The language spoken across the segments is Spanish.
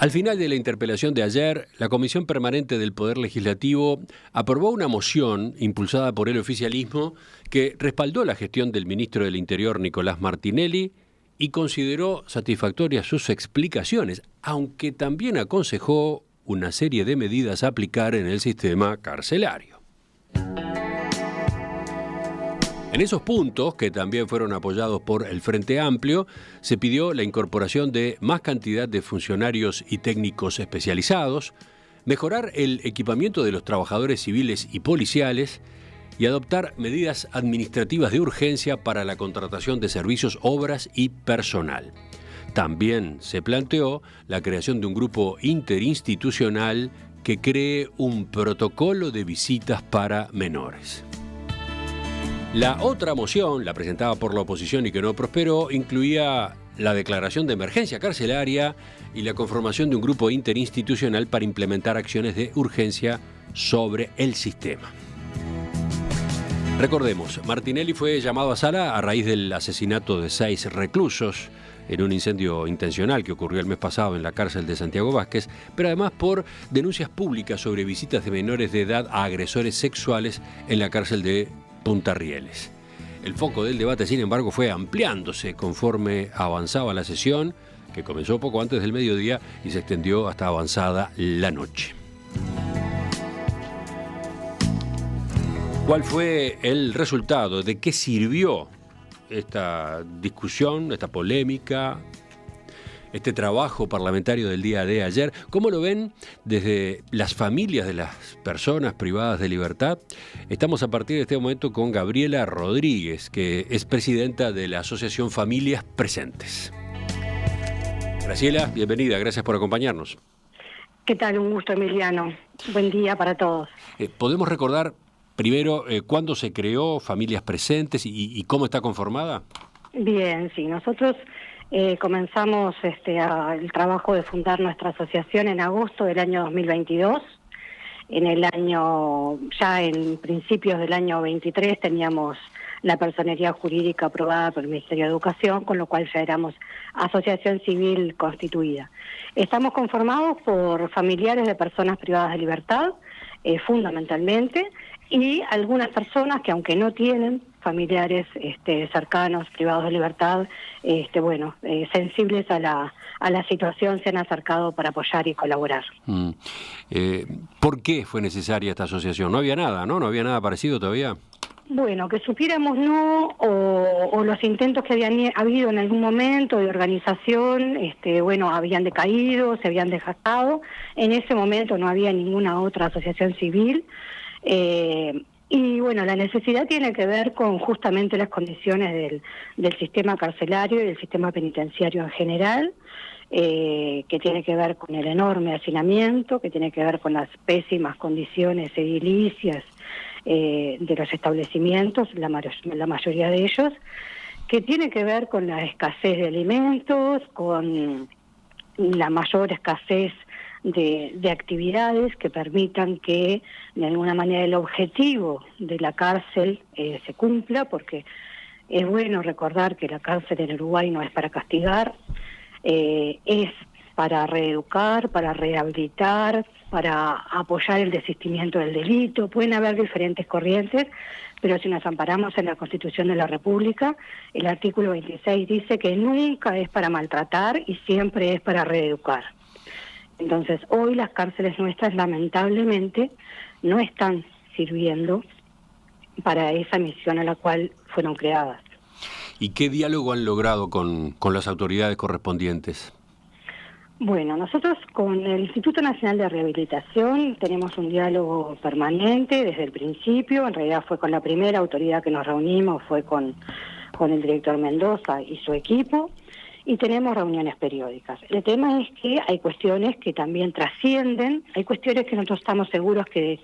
Al final de la interpelación de ayer, la Comisión Permanente del Poder Legislativo aprobó una moción impulsada por el oficialismo que respaldó la gestión del ministro del Interior, Nicolás Martinelli, y consideró satisfactorias sus explicaciones, aunque también aconsejó una serie de medidas a aplicar en el sistema carcelario. En esos puntos, que también fueron apoyados por el Frente Amplio, se pidió la incorporación de más cantidad de funcionarios y técnicos especializados, mejorar el equipamiento de los trabajadores civiles y policiales y adoptar medidas administrativas de urgencia para la contratación de servicios, obras y personal. También se planteó la creación de un grupo interinstitucional que cree un protocolo de visitas para menores. La otra moción, la presentada por la oposición y que no prosperó, incluía la declaración de emergencia carcelaria y la conformación de un grupo interinstitucional para implementar acciones de urgencia sobre el sistema. Recordemos, Martinelli fue llamado a sala a raíz del asesinato de 6 reclusos en un incendio intencional que ocurrió el mes pasado en la cárcel de Santiago Vázquez, pero además por denuncias públicas sobre visitas de menores de edad a agresores sexuales en la cárcel de Punta Rieles. El foco del debate, sin embargo, fue ampliándose conforme avanzaba la sesión, que comenzó poco antes del mediodía y se extendió hasta avanzada la noche. ¿Cuál fue el resultado? ¿De qué sirvió esta discusión, esta polémica, este trabajo parlamentario del día de ayer? ¿Cómo lo ven desde las familias de las personas privadas de libertad? Estamos a partir de este momento con Gabriela Rodríguez, que es presidenta de la Asociación Familias Presentes. Graciela, bienvenida, gracias por acompañarnos. ¿Qué tal? Un gusto, Emiliano. Buen día para todos. ¿Podemos recordar primero cuándo se creó Familias Presentes y cómo está conformada? Bien, sí, nosotros comenzamos el trabajo de fundar nuestra asociación en agosto del año 2022. Ya en principios del año 23 teníamos la personería jurídica aprobada por el Ministerio de Educación, con lo cual ya éramos asociación civil constituida. Estamos conformados por familiares de personas privadas de libertad, fundamentalmente, y algunas personas que, aunque no tienen familiares cercanos, privados de libertad, sensibles a la situación, se han acercado para apoyar y colaborar. ¿Por qué fue necesaria esta asociación? No había nada, ¿no? ¿No había nada parecido todavía? Bueno, que supiéramos no, o los intentos que habían habido en algún momento de organización, habían decaído, se habían desgastado. En ese momento no había ninguna otra asociación civil. Y bueno, la necesidad tiene que ver con justamente las condiciones del sistema carcelario y del sistema penitenciario en general, que tiene que ver con el enorme hacinamiento, que tiene que ver con las pésimas condiciones edilicias de los establecimientos, la mayoría de ellos, que tiene que ver con la escasez de alimentos, con la mayor escasez de actividades que permitan que de alguna manera el objetivo de la cárcel se cumpla, porque es bueno recordar que la cárcel en Uruguay no es para castigar, es para reeducar, para rehabilitar, para apoyar el desistimiento del delito. Pueden haber diferentes corrientes, pero si nos amparamos en la Constitución de la República, el artículo 26 dice que nunca es para maltratar y siempre es para reeducar. Entonces, hoy las cárceles nuestras, lamentablemente, no están sirviendo para esa misión a la cual fueron creadas. ¿Y qué diálogo han logrado con las autoridades correspondientes? Bueno, nosotros con el Instituto Nacional de Rehabilitación tenemos un diálogo permanente desde el principio. En realidad fue con la primera autoridad que nos reunimos, fue con el director Mendoza y su equipo. Y tenemos reuniones periódicas. El tema es que hay cuestiones que también trascienden, hay cuestiones que nosotros estamos seguros que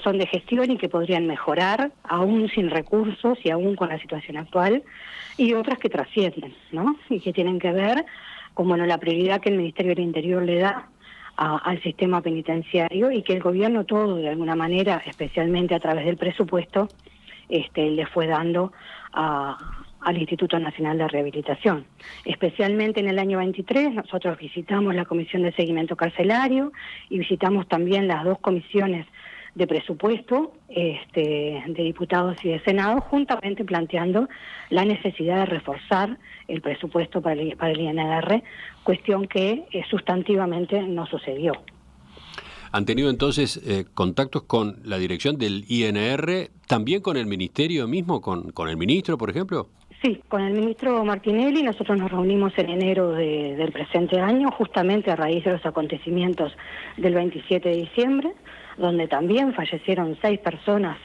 son de gestión y que podrían mejorar, aún sin recursos y aún con la situación actual, y otras que trascienden, ¿no? Y que tienen que ver con la prioridad que el Ministerio del Interior le da al sistema penitenciario y que el gobierno todo, de alguna manera, especialmente a través del presupuesto, le fue dando al Instituto Nacional de Rehabilitación. Especialmente en el año 23 nosotros visitamos la Comisión de Seguimiento Carcelario y visitamos también las 2 comisiones de presupuesto de diputados y de Senado, juntamente planteando la necesidad de reforzar el presupuesto para el INR, cuestión que sustantivamente no sucedió. ¿Han tenido entonces contactos con la dirección del INR, también con el ministerio mismo, con el ministro, por ejemplo? Sí, con el ministro Martinelli nosotros nos reunimos en enero del presente año, justamente a raíz de los acontecimientos del 27 de diciembre, donde también fallecieron 6 personas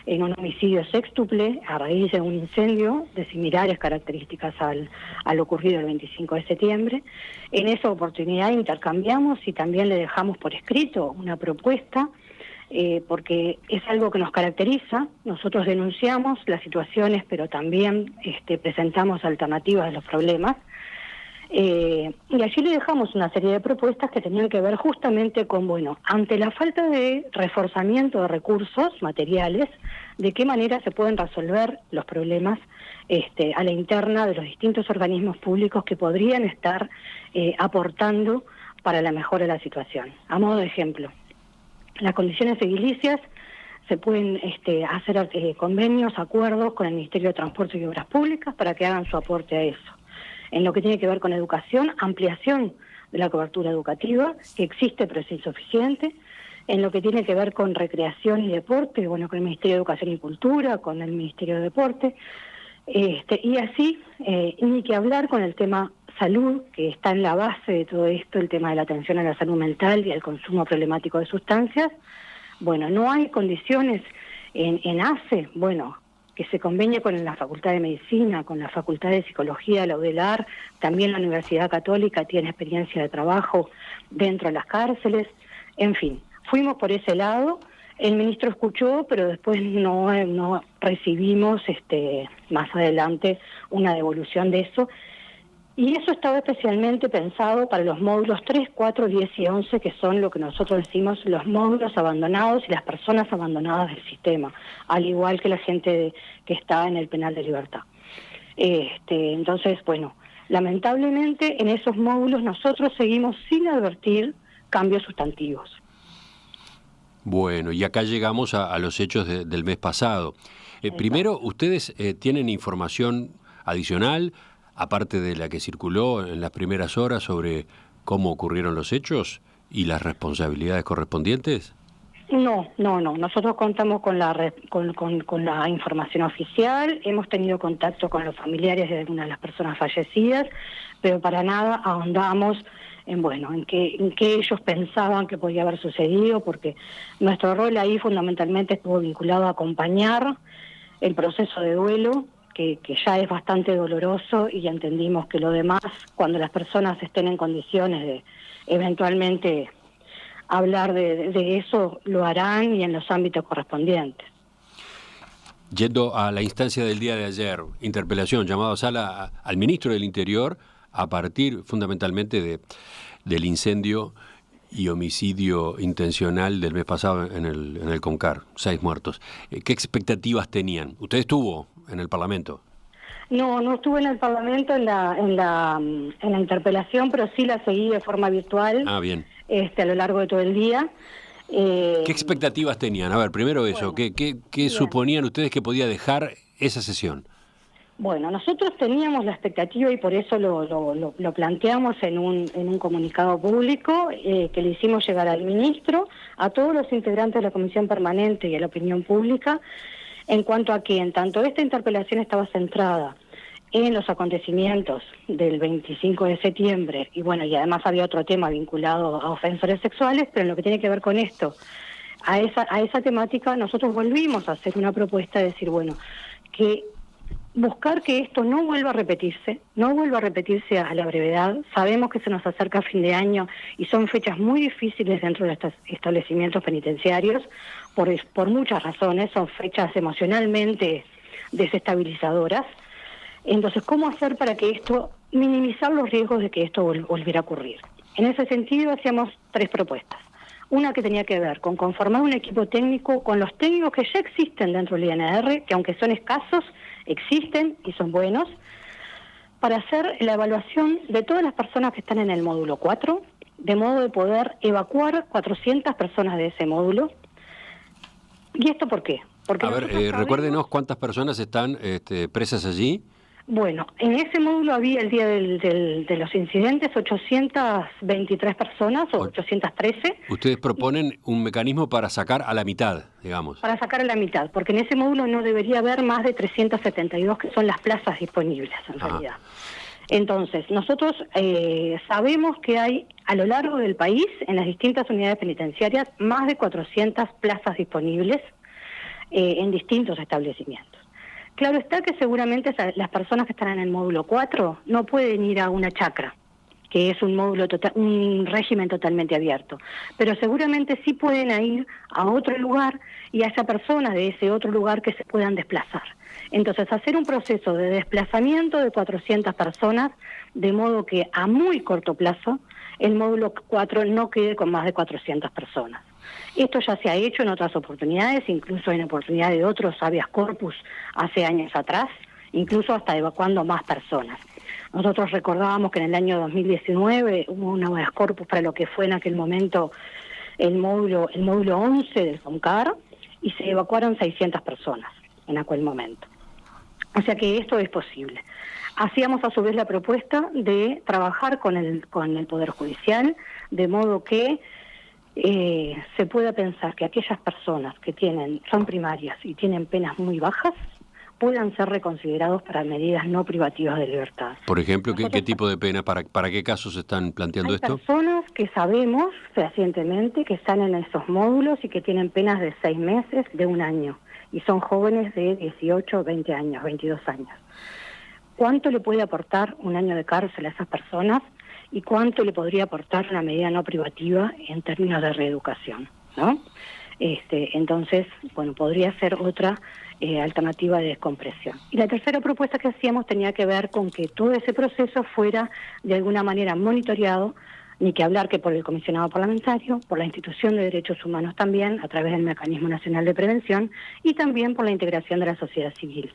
en un homicidio sextuple a raíz de un incendio de similares características al ocurrido el 25 de septiembre. En esa oportunidad intercambiamos y también le dejamos por escrito una propuesta, porque es algo que nos caracteriza. Nosotros denunciamos las situaciones, pero también presentamos alternativas a los problemas. Y allí le dejamos una serie de propuestas que tenían que ver justamente con, ante la falta de reforzamiento de recursos materiales, de qué manera se pueden resolver los problemas a la interna de los distintos organismos públicos que podrían estar aportando para la mejora de la situación. A modo de ejemplo, las condiciones edilicias se pueden hacer convenios, acuerdos con el Ministerio de Transporte y Obras Públicas para que hagan su aporte a eso. En lo que tiene que ver con educación, ampliación de la cobertura educativa, que existe pero es insuficiente. En lo que tiene que ver con recreación y deporte, con el Ministerio de Educación y Cultura, con el Ministerio de Deporte, y así, ni que hablar con el tema salud, que está en la base de todo esto, el tema de la atención a la salud mental y al consumo problemático de sustancias. No hay condiciones en ACE, que se convenía con la Facultad de Medicina, con la Facultad de Psicología de la UDELAR, también la Universidad Católica tiene experiencia de trabajo dentro de las cárceles, en fin, fuimos por ese lado. El ministro escuchó, pero después no recibimos más adelante una devolución de eso. Y eso estaba especialmente pensado para los módulos 3, 4, 10 y 11, que son lo que nosotros decimos los módulos abandonados y las personas abandonadas del sistema, al igual que la gente que está en el penal de libertad. Entonces, lamentablemente en esos módulos nosotros seguimos sin advertir cambios sustantivos. Bueno, y acá llegamos a los hechos del mes pasado. Primero, ¿ustedes tienen información adicional, aparte de la que circuló en las primeras horas, sobre cómo ocurrieron los hechos y las responsabilidades correspondientes? No. Nosotros contamos con la información oficial, hemos tenido contacto con los familiares de algunas de las personas fallecidas, pero para nada ahondamos en qué ellos pensaban que podía haber sucedido, porque nuestro rol ahí fundamentalmente estuvo vinculado a acompañar el proceso de duelo, que ya es bastante doloroso, y ya entendimos que lo demás, cuando las personas estén en condiciones de eventualmente hablar de eso, lo harán y en los ámbitos correspondientes. Yendo a la instancia del día de ayer, interpelación, llamado a sala al ministro del Interior a partir fundamentalmente del incendio y homicidio intencional del mes pasado en el Concar, 6 muertos. ¿Qué expectativas tenían? ¿Usted estuvo en el Parlamento? No estuve en el Parlamento en la interpelación, pero sí la seguí de forma virtual. Bien. A lo largo de todo el día. ¿Qué expectativas tenían? A ver, primero eso, ¿qué suponían ustedes que podía dejar esa sesión? Nosotros teníamos la expectativa, y por eso lo planteamos en un comunicado público que le hicimos llegar al ministro, a todos los integrantes de la Comisión Permanente y a la opinión pública, en cuanto a que en tanto esta interpelación estaba centrada en los acontecimientos del 25 de septiembre, y además había otro tema vinculado a ofensores sexuales, pero en lo que tiene que ver con esto, a esa temática, nosotros volvimos a hacer una propuesta de decir, que buscar que esto no vuelva a repetirse a la brevedad. Sabemos que se nos acerca fin de año y son fechas muy difíciles dentro de estos establecimientos penitenciarios, por muchas razones, son fechas emocionalmente desestabilizadoras. Entonces, ¿cómo hacer para que minimizar los riesgos de que esto volviera a ocurrir? En ese sentido, hacíamos 3 propuestas. Una que tenía que ver con conformar un equipo técnico con los técnicos que ya existen dentro del INR, que aunque son escasos, existen y son buenos, para hacer la evaluación de todas las personas que están en el módulo 4, de modo de poder evacuar 400 personas de ese módulo. ¿Y esto por qué? Porque recuérdenos cuántas personas están presas allí. Bueno, en ese módulo había el día de los incidentes 823 personas o 813. Ustedes proponen un mecanismo para sacar a la mitad, digamos. Para sacar a la mitad, porque en ese módulo no debería haber más de 372, que son las plazas disponibles en realidad. Entonces, nosotros sabemos que hay a lo largo del país, en las distintas unidades penitenciarias, más de 400 plazas disponibles en distintos establecimientos. Claro está que seguramente las personas que están en el módulo 4 no pueden ir a una chacra, que es un régimen totalmente abierto, pero seguramente sí pueden ir a otro lugar y haya personas de ese otro lugar que se puedan desplazar. Entonces, hacer un proceso de desplazamiento de 400 personas, de modo que a muy corto plazo el módulo 4 no quede con más de 400 personas. Esto ya se ha hecho en otras oportunidades, incluso en oportunidad de otros habeas corpus hace años atrás, incluso hasta evacuando más personas. Nosotros recordábamos que en el año 2019 hubo un habeas corpus para lo que fue en aquel momento el módulo 11 del COMCAR y se evacuaron 600 personas en aquel momento. O sea que esto es posible. Hacíamos a su vez la propuesta de trabajar con el Poder Judicial, de modo que se pueda pensar que aquellas personas que son primarias y tienen penas muy bajas puedan ser reconsiderados para medidas no privativas de libertad. Por ejemplo, ¿qué tipo de pena? ¿Para qué casos están planteando esto? Hay personas que sabemos fehacientemente que están en esos módulos y que tienen penas de 6 meses, de 1 año, y son jóvenes de 18, 20 años, 22 años. ¿Cuánto le puede aportar 1 año de cárcel a esas personas? ¿Y cuánto le podría aportar una medida no privativa en términos de reeducación, ¿no? Entonces, bueno, podría ser otra alternativa de descompresión. Y la tercera propuesta que hacíamos tenía que ver con que todo ese proceso fuera de alguna manera monitoreado, ni que hablar que por el comisionado parlamentario, por la Institución de Derechos Humanos también, a través del Mecanismo Nacional de Prevención, y también por la integración de la sociedad civil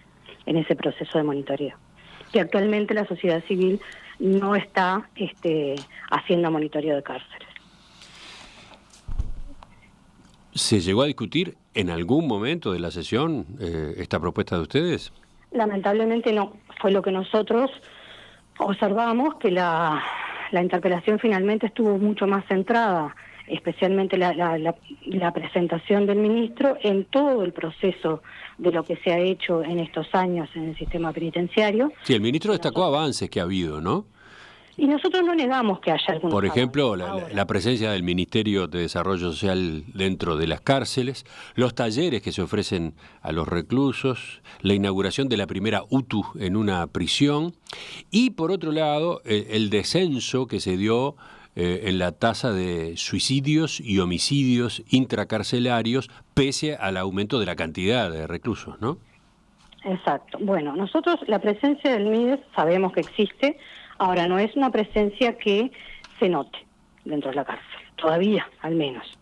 en ese proceso de monitoreo. Que actualmente la sociedad civil no está haciendo monitoreo de cárceles. ¿Se llegó a discutir en algún momento de la sesión esta propuesta de ustedes? Lamentablemente no. Fue lo que nosotros observamos, que la interpelación finalmente estuvo mucho más centrada, especialmente la presentación del ministro, en todo el proceso de lo que se ha hecho en estos años en el sistema penitenciario. Sí, el ministro destacó avances que ha habido, ¿no? Y nosotros no negamos que haya algunos Por ejemplo, avances. la presencia del Ministerio de Desarrollo Social dentro de las cárceles, los talleres que se ofrecen a los reclusos, la inauguración de la primera UTU en una prisión y, por otro lado, el descenso que se dio en la tasa de suicidios y homicidios intracarcelarios pese al aumento de la cantidad de reclusos, ¿no? Exacto. Bueno, nosotros la presencia del MIDES sabemos que existe. Ahora, no es una presencia que se note dentro de la cárcel, todavía, al menos.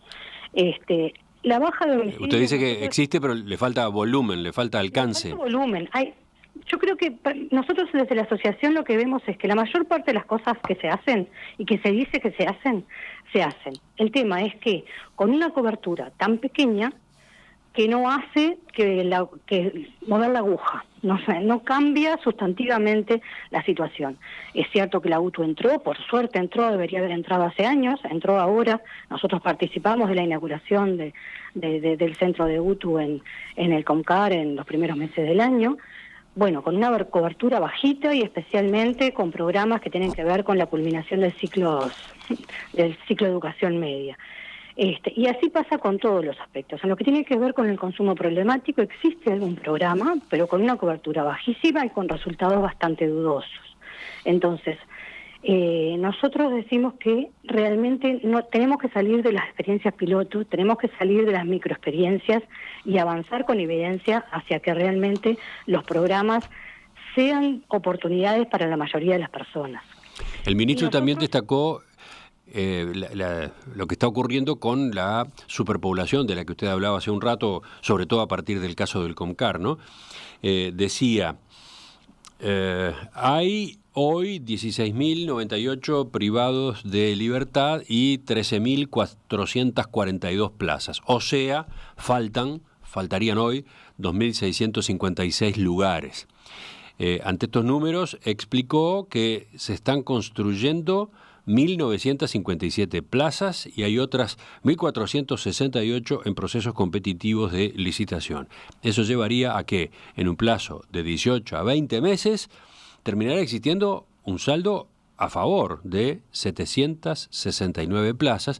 La baja de homicidios... Usted dice que existe, pero le falta volumen, le falta alcance. Le falta volumen. Yo creo que nosotros desde la asociación lo que vemos es que la mayor parte de las cosas que se hacen y que se dice que se hacen, se hacen. El tema es que con una cobertura tan pequeña que no hace que mover la aguja, no cambia sustantivamente la situación. Es cierto que la UTU entró, por suerte entró, debería haber entrado hace años, entró ahora. Nosotros participamos de la inauguración del centro de UTU en el COMCAR en los primeros meses del año. Bueno, con una cobertura bajita y especialmente con programas que tienen que ver con la culminación del ciclo de educación media. Y así pasa con todos los aspectos. En lo que tiene que ver con el consumo problemático existe algún programa, pero con una cobertura bajísima y con resultados bastante dudosos. Entonces, nosotros decimos que realmente no tenemos que salir de las experiencias piloto, tenemos que salir de las microexperiencias y avanzar con evidencia hacia que realmente los programas sean oportunidades para la mayoría de las personas. El ministro también destacó lo que está ocurriendo con la superpoblación de la que usted hablaba hace un rato, sobre todo a partir del caso del Comcar, ¿no? Decía, hay hoy 16.098 privados de libertad y 13.442 plazas, o sea, faltarían hoy 2.656 lugares. Ante estos números explicó que se están construyendo 1.957 plazas y hay otras 1.468 en procesos competitivos de licitación. Eso llevaría a que en un plazo de 18 a 20 meses terminará existiendo un saldo a favor de 769 plazas,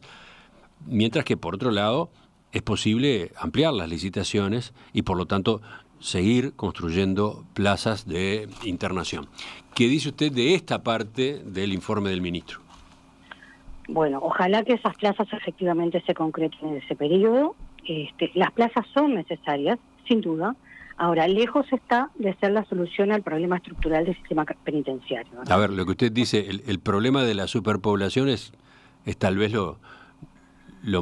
mientras que por otro lado es posible ampliar las licitaciones y por lo tanto seguir construyendo plazas de internación. ¿Qué dice usted de esta parte del informe del ministro? Bueno, ojalá que esas plazas efectivamente se concreten en ese periodo. Las plazas son necesarias, sin duda. Ahora, lejos está de ser la solución al problema estructural del sistema penitenciario, ¿no? A ver, lo que usted dice, el problema de la superpoblación es tal vez lo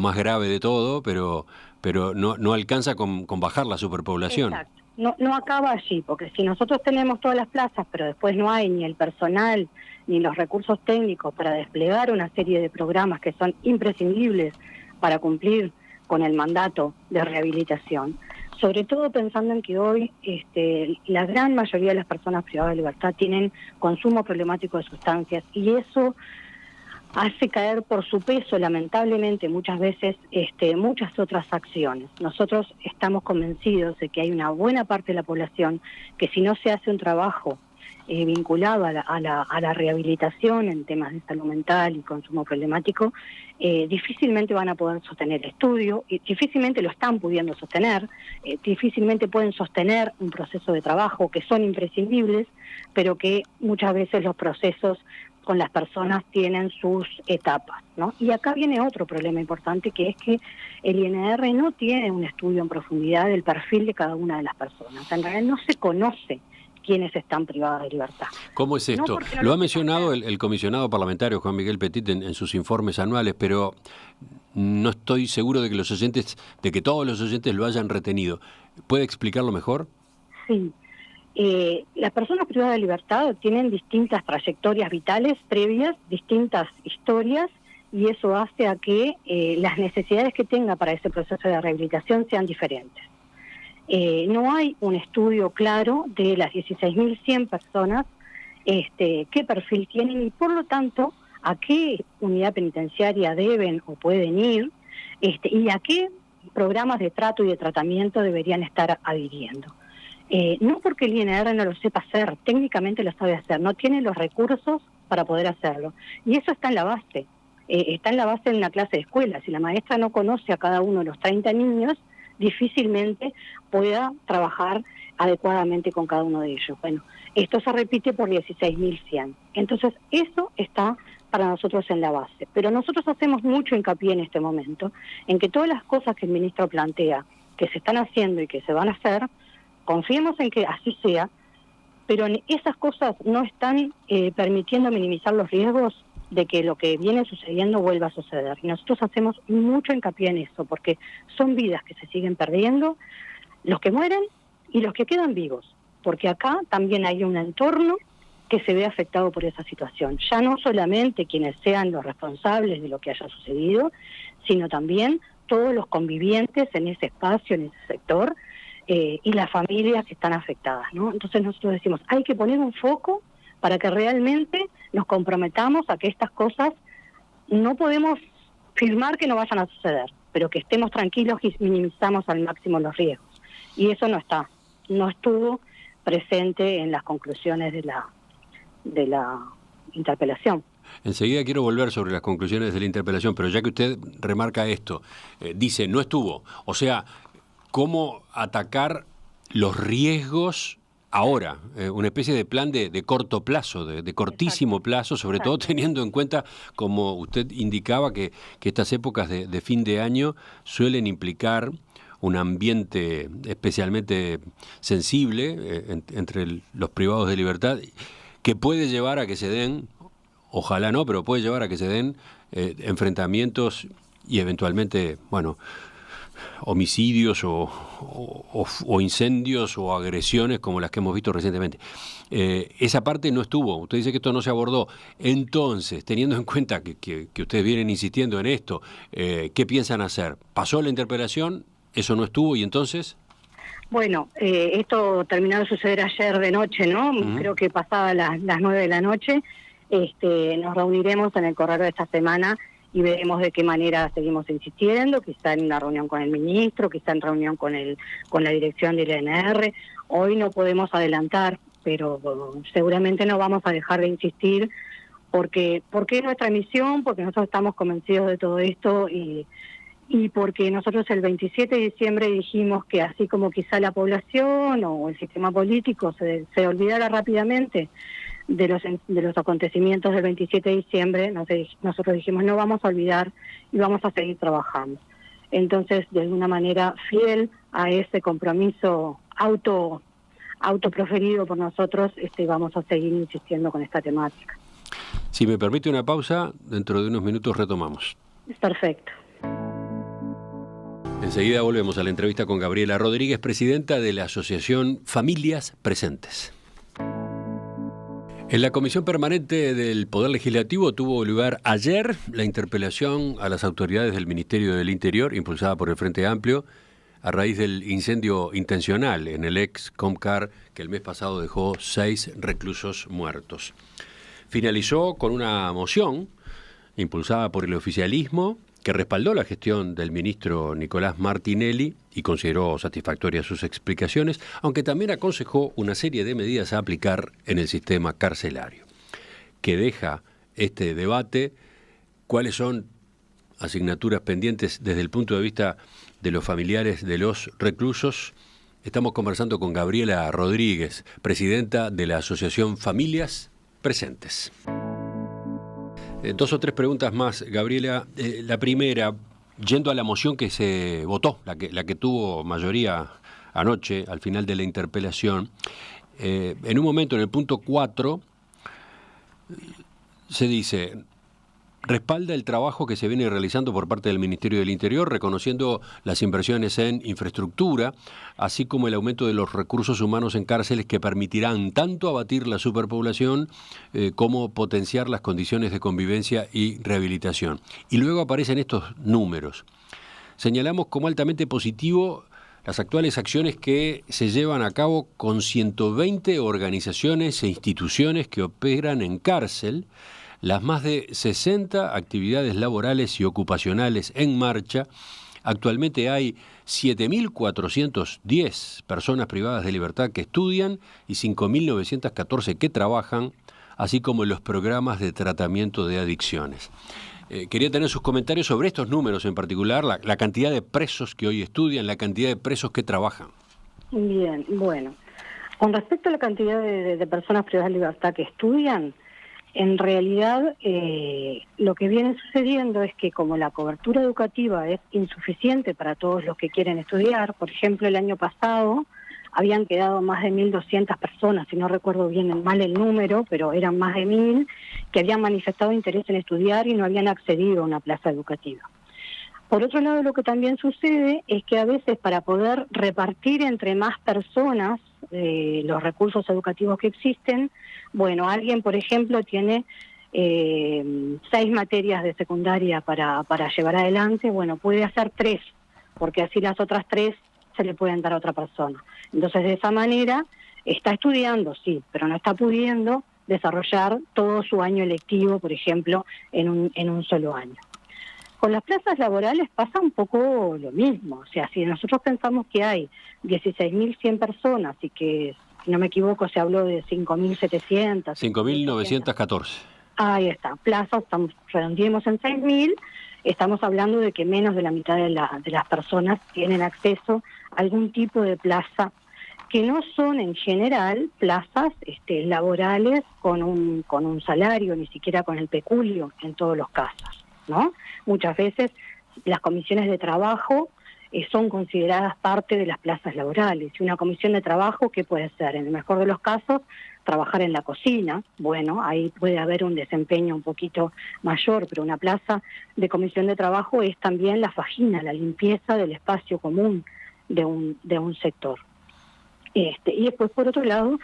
más grave de todo, pero no alcanza con bajar la superpoblación. Exacto. No acaba allí, porque si nosotros tenemos todas las plazas, pero después no hay ni el personal ni los recursos técnicos para desplegar una serie de programas que son imprescindibles para cumplir con el mandato de rehabilitación, sobre todo pensando en que hoy la gran mayoría de las personas privadas de libertad tienen consumo problemático de sustancias, y eso hace caer por su peso, lamentablemente, muchas veces muchas otras acciones. Nosotros estamos convencidos de que hay una buena parte de la población que, si no se hace un trabajo vinculado a la rehabilitación en temas de salud mental y consumo problemático, difícilmente van a poder sostener el estudio, y difícilmente lo están pudiendo sostener, difícilmente pueden sostener un proceso de trabajo que son imprescindibles, pero que muchas veces los procesos con las personas tienen sus etapas, ¿no? Y acá viene otro problema importante, que es que el INR no tiene un estudio en profundidad del perfil de cada una de las personas. En realidad no se conoce quiénes están privadas de libertad. ¿Cómo es esto? Lo ha mencionado el comisionado parlamentario Juan Miguel Petit en sus informes anuales, pero no estoy seguro de que todos los oyentes lo hayan retenido. ¿Puede explicarlo mejor? Sí. Las personas privadas de libertad tienen distintas trayectorias vitales previas, distintas historias, y eso hace a que las necesidades que tenga para ese proceso de rehabilitación sean diferentes. No hay un estudio claro de las 16.100 personas qué perfil tienen y por lo tanto a qué unidad penitenciaria deben o pueden ir y a qué programas de trato y de tratamiento deberían estar adhiriendo. No porque el INR no lo sepa hacer, técnicamente lo sabe hacer, no tiene los recursos para poder hacerlo. Y eso está en la base, está en la base de una clase de escuela. Si la maestra no conoce a cada uno de los 30 niños, difícilmente pueda trabajar adecuadamente con cada uno de ellos. Bueno, esto se repite por 16.100. Entonces, eso está para nosotros en la base. Pero nosotros hacemos mucho hincapié en este momento, en que todas las cosas que el ministro plantea, que se están haciendo y que se van a hacer, confiemos en que así sea, pero esas cosas no están permitiendo minimizar los riesgos de que lo que viene sucediendo vuelva a suceder. Y nosotros hacemos mucho hincapié en eso, porque son vidas que se siguen perdiendo, los que mueren y los que quedan vivos, porque acá también hay un entorno que se ve afectado por esa situación. Ya no solamente quienes sean los responsables de lo que haya sucedido, sino también todos los convivientes en ese espacio, en ese sector, y las familias que están afectadas, ¿no? Entonces nosotros decimos, hay que poner un foco para que realmente nos comprometamos a que estas cosas no podemos firmar que no vayan a suceder, pero que estemos tranquilos y minimizamos al máximo los riesgos. Y eso no estuvo presente en las conclusiones de la interpelación. Enseguida quiero volver sobre las conclusiones de la interpelación, pero ya que usted remarca esto, dice, no estuvo, o sea, ¿cómo atacar los riesgos ahora? Una especie de plan de corto plazo, de cortísimo plazo, sobre todo teniendo en cuenta, como usted indicaba, que estas épocas de fin de año suelen implicar un ambiente especialmente sensible entre los privados de libertad, que puede llevar a que se den ojalá no, pero puede llevar a que se den enfrentamientos y eventualmente, bueno, homicidios o incendios o agresiones como las que hemos visto recientemente. Esa parte no estuvo. Usted dice que esto no se abordó. Entonces, teniendo en cuenta que ustedes vienen insistiendo en esto, ¿qué piensan hacer? ¿Pasó la interpelación? ¿Eso no estuvo? ¿Y entonces? Bueno, esto terminó de suceder ayer de noche, ¿no? Uh-huh. Creo que pasaba las 9 de la noche. Nos reuniremos en el correo de esta semana y veremos de qué manera seguimos insistiendo, quizá en una reunión con el ministro, quizá en reunión con la dirección del INR. Hoy no podemos adelantar, pero seguramente no vamos a dejar de insistir, porque es nuestra misión, porque nosotros estamos convencidos de todo esto y porque nosotros el 27 de diciembre dijimos que así como quizá la población o el sistema político se olvidara rápidamente de los acontecimientos del 27 de diciembre, nosotros dijimos no vamos a olvidar y vamos a seguir trabajando. Entonces, de alguna manera, fiel a ese compromiso autoproferido por nosotros, vamos a seguir insistiendo con esta temática. Si me permite una pausa, dentro de unos minutos retomamos. Perfecto. Enseguida volvemos a la entrevista con Gabriela Rodríguez, presidenta de la Asociación Familias Presentes. En la Comisión Permanente del Poder Legislativo tuvo lugar ayer la interpelación a las autoridades del Ministerio del Interior, impulsada por el Frente Amplio, a raíz del incendio intencional en el ex Comcar, que el mes pasado dejó 6 reclusos muertos. Finalizó con una moción impulsada por el oficialismo, que respaldó la gestión del ministro Nicolás Martinelli y consideró satisfactorias sus explicaciones, aunque también aconsejó una serie de medidas a aplicar en el sistema carcelario. Que deja este debate, cuáles son asignaturas pendientes desde el punto de vista de los familiares de los reclusos. Estamos conversando con Gabriela Rodríguez, presidenta de la Asociación Familias Presentes. 2 o 3 preguntas más, Gabriela. La primera, yendo a la moción que se votó, la que tuvo mayoría anoche, al final de la interpelación, en un momento, en el punto 4, se dice: respalda el trabajo que se viene realizando por parte del Ministerio del Interior, reconociendo las inversiones en infraestructura, así como el aumento de los recursos humanos en cárceles que permitirán tanto abatir la superpoblación como potenciar las condiciones de convivencia y rehabilitación. Y luego aparecen estos números. Señalamos como altamente positivo las actuales acciones que se llevan a cabo con 120 organizaciones e instituciones que operan en cárcel, las más de 60 actividades laborales y ocupacionales en marcha. Actualmente hay 7.410 personas privadas de libertad que estudian y 5.914 que trabajan, así como los programas de tratamiento de adicciones. Quería tener sus comentarios sobre estos números en particular, la cantidad de presos que hoy estudian, la cantidad de presos que trabajan. Bien, bueno. Con respecto a la cantidad de personas privadas de libertad que estudian, en realidad, lo que viene sucediendo es que como la cobertura educativa es insuficiente para todos los que quieren estudiar, por ejemplo, el año pasado habían quedado más de 1.200 personas, si no recuerdo bien mal el número, pero eran más de 1.000, que habían manifestado interés en estudiar y no habían accedido a una plaza educativa. Por otro lado, lo que también sucede es que a veces para poder repartir entre más personas los recursos educativos que existen, bueno, alguien, por ejemplo, tiene 6 materias de secundaria para llevar adelante, bueno, puede hacer 3, porque así las otras 3 se le pueden dar a otra persona. Entonces, de esa manera, está estudiando, sí, pero no está pudiendo desarrollar todo su año lectivo, por ejemplo, en un solo año. Con las plazas laborales pasa un poco lo mismo. O sea, si nosotros pensamos que hay 16.100 personas y que, si no me equivoco, se habló de 5.700. 5.914. Ahí está. Plazas, redondeemos en 6.000. Estamos hablando de que menos de la mitad de las personas tienen acceso a algún tipo de plaza, que no son en general plazas laborales con un salario, ni siquiera con el peculio en todos los casos, ¿no? Muchas veces las comisiones de trabajo son consideradas parte de las plazas laborales. Y una comisión de trabajo, ¿qué puede ser? En el mejor de los casos, trabajar en la cocina. Bueno, ahí puede haber un desempeño un poquito mayor, pero una plaza de comisión de trabajo es también la faxina, la limpieza del espacio común de un sector. Y después, por otro lado,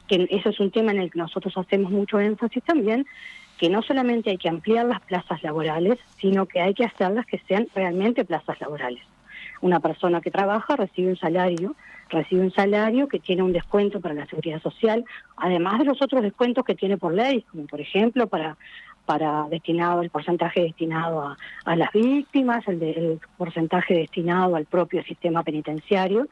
que eso es un tema en el que nosotros hacemos mucho énfasis también, que no solamente hay que ampliar las plazas laborales, sino que hay que hacerlas que sean realmente plazas laborales. Una persona que trabaja recibe un salario que tiene un descuento para la seguridad social, además de los otros descuentos que tiene por ley, como por ejemplo para destinado, el porcentaje destinado a las víctimas, el porcentaje destinado al propio sistema penitenciario.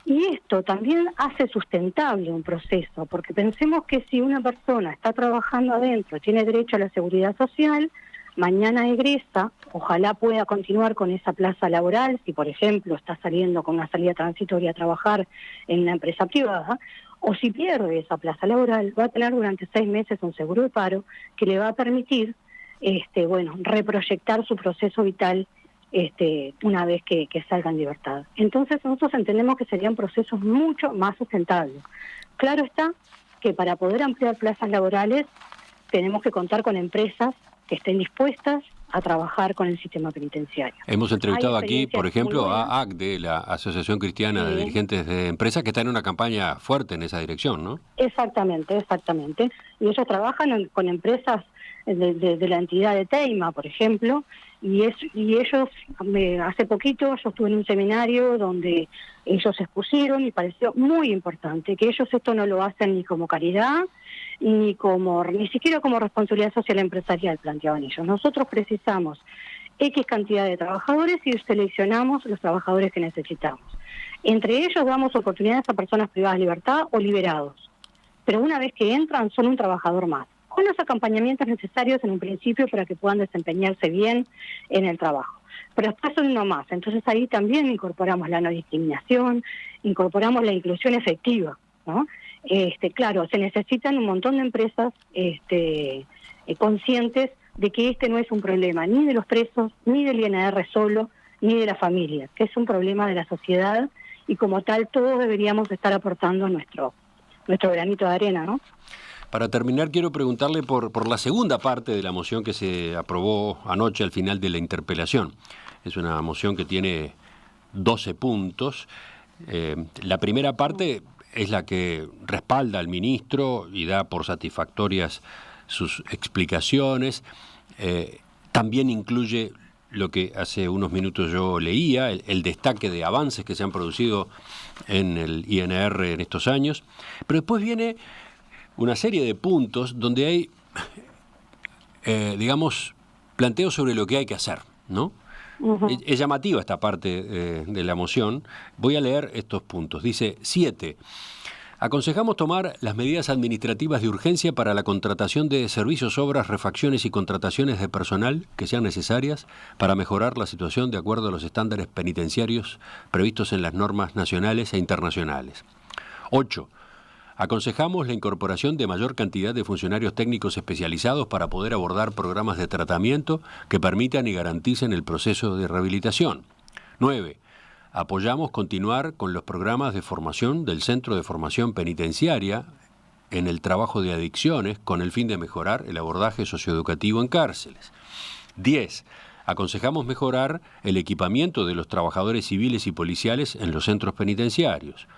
Y esto también hace sustentable un proceso, porque pensemos que si una persona está trabajando adentro, tiene derecho a la seguridad social, mañana egresa, ojalá pueda continuar con esa plaza laboral, si por ejemplo está saliendo con una salida transitoria a trabajar en una empresa privada, o si pierde esa plaza laboral, va a tener durante 6 meses un seguro de paro que le va a permitir reproyectar su proceso vital una vez que salga en libertad. Entonces nosotros entendemos que serían procesos mucho más sustentables. Claro está que para poder ampliar plazas laborales tenemos que contar con empresas que estén dispuestas a trabajar con el sistema penitenciario. Hemos entrevistado aquí, por ejemplo, a ACDE, la Asociación Cristiana de Dirigentes de Empresas, que está en una campaña fuerte en esa dirección, ¿no? Exactamente. Y ellos trabajan con empresas de la entidad de Teima, por ejemplo, y ellos, hace poquito yo estuve en un seminario donde ellos expusieron y pareció muy importante que ellos esto no lo hacen ni como caridad, ni siquiera como responsabilidad social empresarial, planteaban ellos. Nosotros precisamos X cantidad de trabajadores y seleccionamos los trabajadores que necesitamos. Entre ellos damos oportunidades a personas privadas de libertad o liberados, pero una vez que entran son un trabajador más, con los acompañamientos necesarios en un principio para que puedan desempeñarse bien en el trabajo. Pero después son uno más, entonces ahí también incorporamos la no discriminación, incorporamos la inclusión efectiva, ¿no? Claro, se necesitan un montón de empresas conscientes de que no es un problema ni de los presos, ni del INR solo, ni de la familia, que es un problema de la sociedad y como tal todos deberíamos estar aportando nuestro granito de arena, ¿no? Para terminar, quiero preguntarle por la segunda parte de la moción que se aprobó anoche al final de la interpelación. Es una moción que tiene 12 puntos. La primera parte es la que respalda al ministro y da por satisfactorias sus explicaciones. También incluye lo que hace unos minutos yo leía, el destaque de avances que se han producido en el INR en estos años. Pero después viene una serie de puntos donde hay, planteos sobre lo que hay que hacer, ¿no? Uh-huh. Es llamativa esta parte de la moción. Voy a leer estos puntos. Dice 7. Aconsejamos tomar las medidas administrativas de urgencia para la contratación de servicios, obras, refacciones y contrataciones de personal que sean necesarias para mejorar la situación de acuerdo a los estándares penitenciarios previstos en las normas nacionales e internacionales. 8. Aconsejamos la incorporación de mayor cantidad de funcionarios técnicos especializados para poder abordar programas de tratamiento que permitan y garanticen el proceso de rehabilitación. 9. Apoyamos continuar con los programas de formación del Centro de Formación Penitenciaria en el trabajo de adicciones con el fin de mejorar el abordaje socioeducativo en cárceles. 10. Aconsejamos mejorar el equipamiento de los trabajadores civiles y policiales en los centros penitenciarios.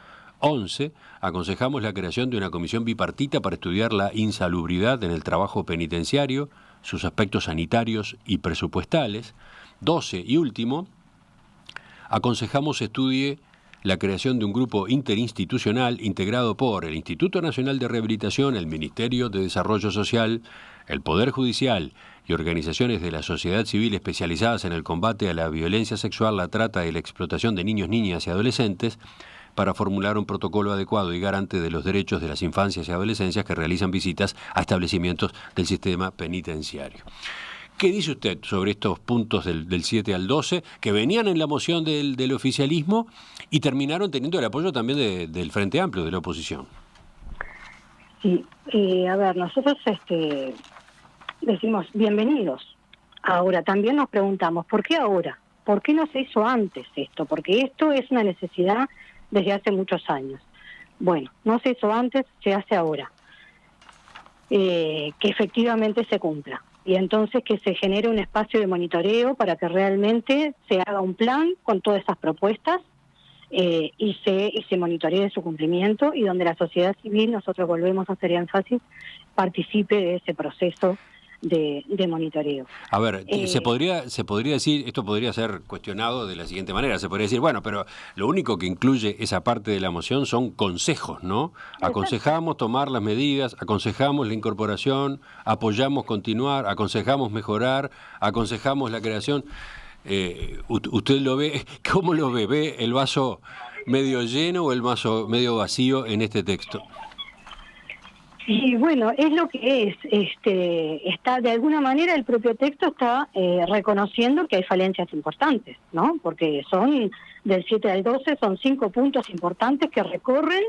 11. Aconsejamos la creación de una comisión bipartita para estudiar la insalubridad en el trabajo penitenciario, sus aspectos sanitarios y presupuestales. 12. Y último, aconsejamos estudie la creación de un grupo interinstitucional integrado por el Instituto Nacional de Rehabilitación, el Ministerio de Desarrollo Social, el Poder Judicial y organizaciones de la sociedad civil especializadas en el combate a la violencia sexual, la trata y la explotación de niños, niñas y adolescentes, para formular un protocolo adecuado y garante de los derechos de las infancias y adolescencias que realizan visitas a establecimientos del sistema penitenciario. ¿Qué dice usted sobre estos puntos del 7 al 12 que venían en la moción del oficialismo y terminaron teniendo el apoyo también del Frente Amplio, de la oposición? Sí, nosotros decimos bienvenidos. Ahora, también nos preguntamos, ¿por qué ahora? ¿por qué no se hizo antes esto? Porque esto es una necesidad desde hace muchos años. Bueno, no se hizo antes, se hace ahora. Que efectivamente se cumpla. Y entonces que se genere un espacio de monitoreo para que realmente se haga un plan con todas esas propuestas y se monitoree su cumplimiento, y donde la sociedad civil, nosotros volvemos a hacer énfasis, participe de ese proceso de monitoreo. A ver, se podría decir, esto podría ser cuestionado de la siguiente manera, se podría decir, bueno, pero lo único que incluye esa parte de la moción son consejos, ¿no? Aconsejamos tomar las medidas, aconsejamos la incorporación, apoyamos continuar, aconsejamos mejorar, aconsejamos la creación. ¿Usted lo ve? ¿Cómo lo ve? ¿Ve el vaso medio lleno o el vaso medio vacío en este texto? Y bueno, es lo que es. Está, de alguna manera, el propio texto está reconociendo que hay falencias importantes, ¿no? Porque son del 7 al 12, son 5 puntos importantes que recorren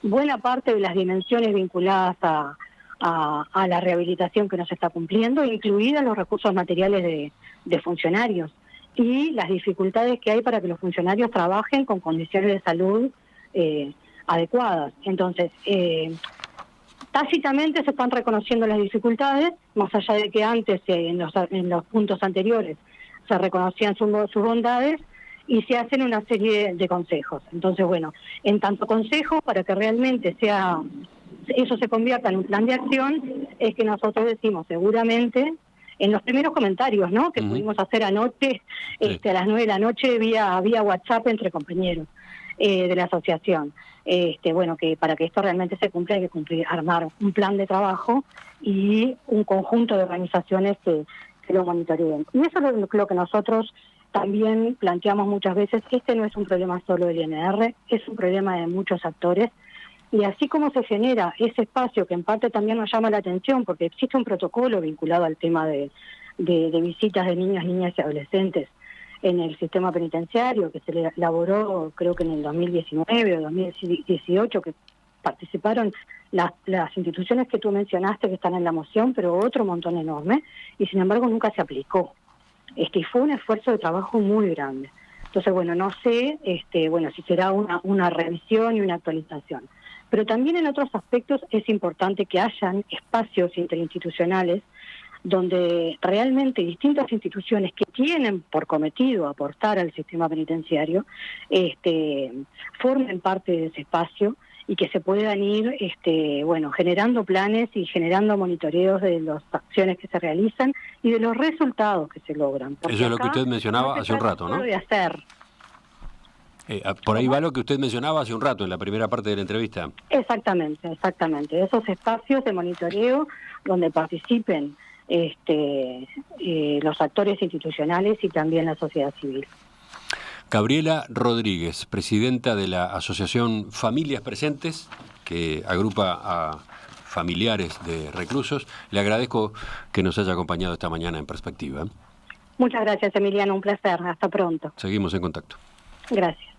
buena parte de las dimensiones vinculadas a la rehabilitación que no se está cumpliendo, incluidas los recursos materiales de funcionarios y las dificultades que hay para que los funcionarios trabajen con condiciones de salud adecuadas. Entonces, tácitamente se están reconociendo las dificultades, más allá de que antes, en los puntos anteriores, se reconocían sus bondades, y se hacen una serie de consejos. Entonces, bueno, en tanto consejo, para que realmente eso se convierta en un plan de acción, es que nosotros decimos seguramente, en los primeros comentarios, ¿no?, que pudimos hacer anoche, a las 9 de la noche, vía WhatsApp entre compañeros de la asociación. Bueno, que para que esto realmente se cumpla hay que armar un plan de trabajo y un conjunto de organizaciones que lo monitoreen. Y eso es lo que nosotros también planteamos muchas veces. Este no es un problema solo del INR, es un problema de muchos actores. Y así como se genera ese espacio, que en parte también nos llama la atención, porque existe un protocolo vinculado al tema de visitas de niños, niñas y adolescentes en el sistema penitenciario, que se le elaboró creo que en el 2019 o 2018, que participaron las instituciones que tú mencionaste que están en la moción, pero otro montón enorme, y sin embargo nunca se aplicó. Y fue un esfuerzo de trabajo muy grande. Entonces, bueno, no sé si será una revisión y una actualización. Pero también en otros aspectos es importante que hayan espacios interinstitucionales donde realmente distintas instituciones que tienen por cometido aportar al sistema penitenciario formen parte de ese espacio, y que se puedan ir generando planes y generando monitoreos de las acciones que se realizan y de los resultados que se logran. Porque eso es lo que usted mencionaba hace un rato, ¿no? De hacer. Por ahí va lo que usted mencionaba hace un rato en la primera parte de la entrevista. Exactamente. Esos espacios de monitoreo donde participen los actores institucionales y también la sociedad civil. Gabriela Rodríguez, presidenta de la Asociación Familias Presentes, que agrupa a familiares de reclusos. Le agradezco que nos haya acompañado esta mañana en Perspectiva. Muchas gracias, Emiliano, un placer. Hasta pronto. Seguimos en contacto. Gracias.